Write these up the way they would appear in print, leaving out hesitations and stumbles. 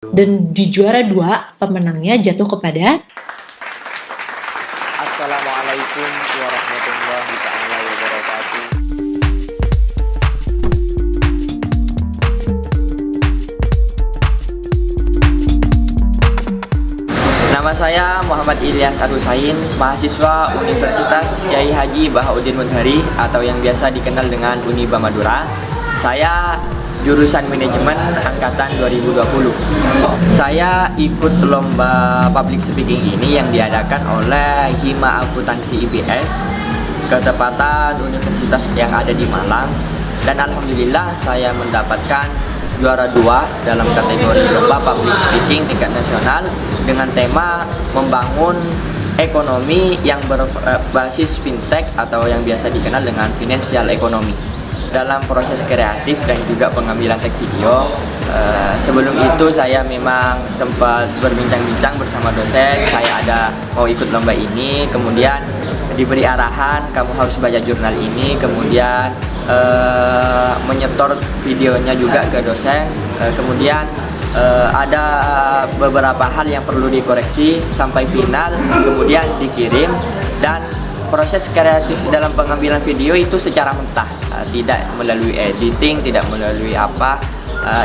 Dan di juara 2, pemenangnya jatuh kepada Assalamualaikum warahmatullahi taala wabarakatuh. Nama saya Muhammad Ilyas Ar-Husain, mahasiswa Universitas Kiai Haji Bahauddin Mudhari atau yang biasa dikenal dengan Uniba Madura. Saya jurusan manajemen angkatan 2020. Saya ikut lomba public speaking ini yang diadakan oleh Hima Akuntansi IPS, ketepatan universitas yang ada di Malang, dan alhamdulillah saya mendapatkan juara 2 dalam kategori lomba public speaking tingkat nasional dengan tema membangun ekonomi yang berbasis fintech atau yang biasa dikenal dengan financial economy. Dalam proses kreatif dan juga pengambilan tag video, sebelum itu saya memang sempat berbincang-bincang bersama dosen. Saya ada mau ikut lomba ini, kemudian diberi arahan kamu harus baca jurnal ini, kemudian menyetor videonya juga ke dosen, kemudian ada beberapa hal yang perlu dikoreksi sampai final, kemudian dikirim. Dan proses kreatif dalam pengambilan video itu secara mentah, tidak melalui editing, tidak melalui apa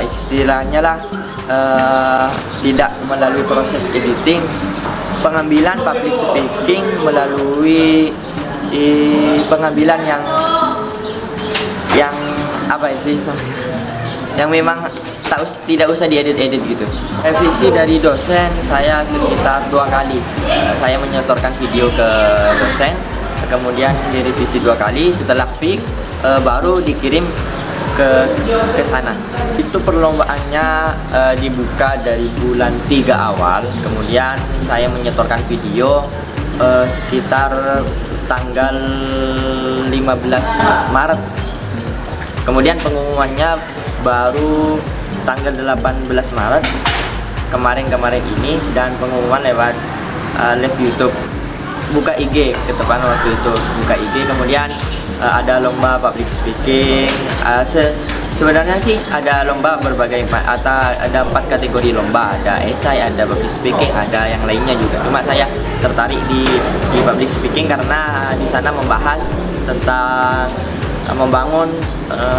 istilahnya lah, tidak melalui proses editing. Pengambilan public speaking melalui pengambilan yang apa sih, yang memang tidak usah diedit-edit gitu. Revisi dari dosen saya sekitar 2 kali. Saya menyetorkan video ke dosen, kemudian direvisi 2 kali. Setelah fix, baru dikirim ke sana. Itu perlombaannya dibuka dari bulan 3 awal. Kemudian saya menyetorkan video sekitar tanggal 15 Maret. Kemudian pengumumannya baru tanggal 18 Maret kemarin ini, dan pengumuman lewat live YouTube. Buka IG ketepatan waktu itu, buka IG, kemudian ada lomba public speaking. Sebenarnya sih ada lomba berbagai, atau ada 4 kategori lomba, ada esai, ada public speaking, ada yang lainnya juga. Cuma saya tertarik di public speaking karena di sana membahas tentang membangun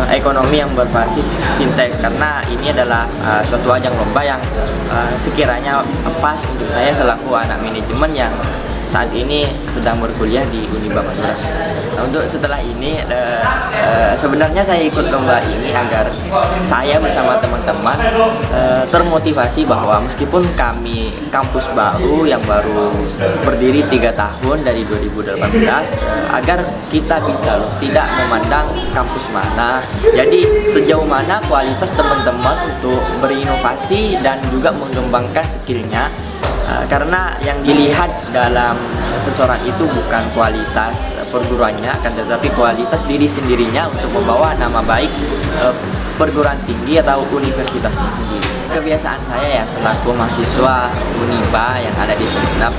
ekonomi yang berbasis fintech, karena ini adalah suatu ajang lomba yang sekiranya pas untuk saya selaku anak manajemen yang saat ini sedang berkuliah di Uniba Madura. Untuk setelah ini sebenarnya saya ikut lomba ini agar saya bersama teman-teman termotivasi bahwa meskipun kami kampus baru yang baru berdiri 3 tahun dari 2018, agar kita bisa tidak memandang kampus mana, jadi sejauh mana kualitas teman-teman untuk berinovasi dan juga mengembangkan skillnya. Karena yang dilihat dalam seseorang itu bukan kualitas perguruannya, akan tetapi kualitas diri sendirinya untuk membawa nama baik perguruan tinggi atau universitasnya sendiri. Kebiasaan saya ya selaku mahasiswa Uniba yang ada di Sumeneb,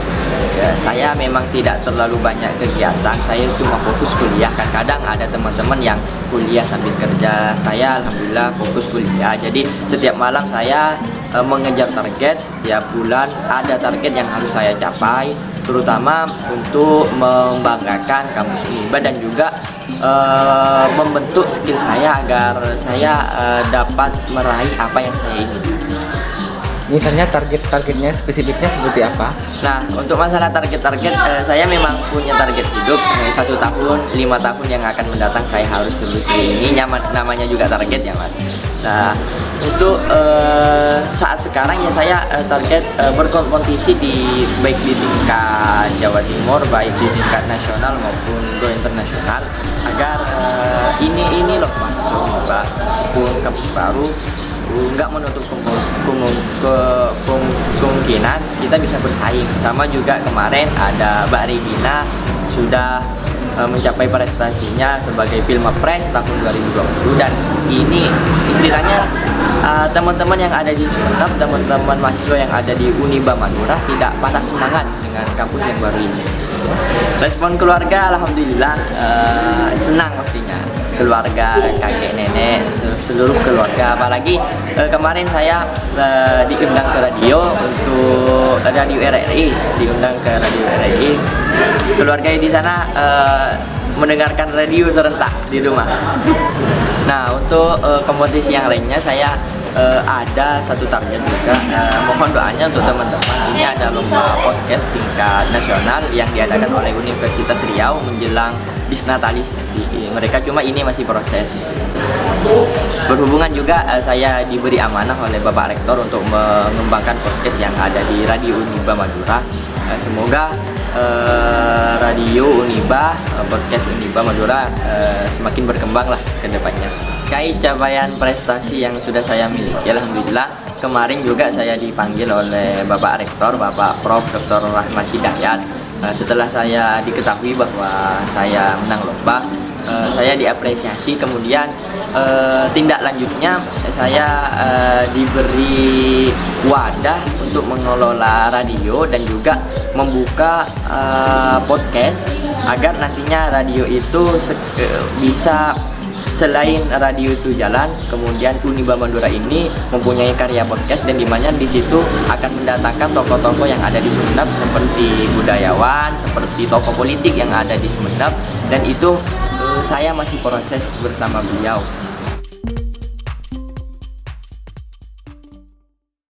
saya memang tidak terlalu banyak kegiatan. Saya cuma fokus kuliah. Kan kadang ada teman-teman yang kuliah sambil kerja, saya alhamdulillah fokus kuliah. Jadi setiap malam saya mengejar target. Setiap bulan ada target yang harus saya capai, terutama untuk membanggakan kampus Uniba dan juga membentuk skill saya agar saya dapat meraih apa yang saya ingin. Misalnya targetnya spesifiknya seperti apa? Nah, untuk masalah target-target, saya memang punya target hidup 1 tahun, 5 tahun yang akan mendatang saya harus seperti ini. Namanya juga target ya mas. Nah, untuk saat sekarang ya saya target berkompetisi baik di tingkat Jawa Timur, baik di tingkat nasional maupun go internasional, agar ini loh mahasiswa pun kampus baru nggak menutup kemungkinan kita bisa bersaing. Sama juga kemarin ada Mbak Regina sudah mencapai prestasinya sebagai Filmapres tahun 2020, dan ini istilahnya teman-teman yang ada di Sumeneb, teman-teman mahasiswa yang ada di Uniba Madura tidak patah semangat dengan kampus yang baru ini. Respon keluarga alhamdulillah senang pastinya. keluarga, kakek nenek, seluruh keluarga. Apalagi kemarin saya diundang ke radio untuk radio RRI, diundang ke radio RRI. Keluarga di sana mendengarkan radio serentak di rumah. Nah, untuk kompetisi yang lainnya saya ada satu target juga. Mohon doanya untuk teman-teman. Ini ada lomba podcast tingkat nasional yang diadakan oleh Universitas Riau menjelang Disnatalis. Mereka cuma ini masih proses. Berhubungan juga saya diberi amanah oleh Bapak Rektor untuk mengembangkan podcast yang ada di Radio Uniba Madura. Semoga Radio Uniba, podcast Uniba Madura semakin berkembang lah ke depannya. Terkait capaian prestasi yang sudah saya miliki, alhamdulillah kemarin juga saya dipanggil oleh Bapak Rektor, Bapak Prof. Dr. Rahmat Hidayat. Setelah saya diketahui bahwa saya menang lomba, saya diapresiasi. Kemudian tindak lanjutnya saya diberi wadah untuk mengelola radio dan juga membuka podcast agar nantinya radio itu bisa, selain radio itu jalan, kemudian Uniba Madura ini mempunyai karya podcast dan dimana di situ akan mendatangkan tokoh-tokoh yang ada di Sumeneb seperti budayawan, seperti tokoh politik yang ada di Sumeneb, dan itu saya masih proses bersama beliau.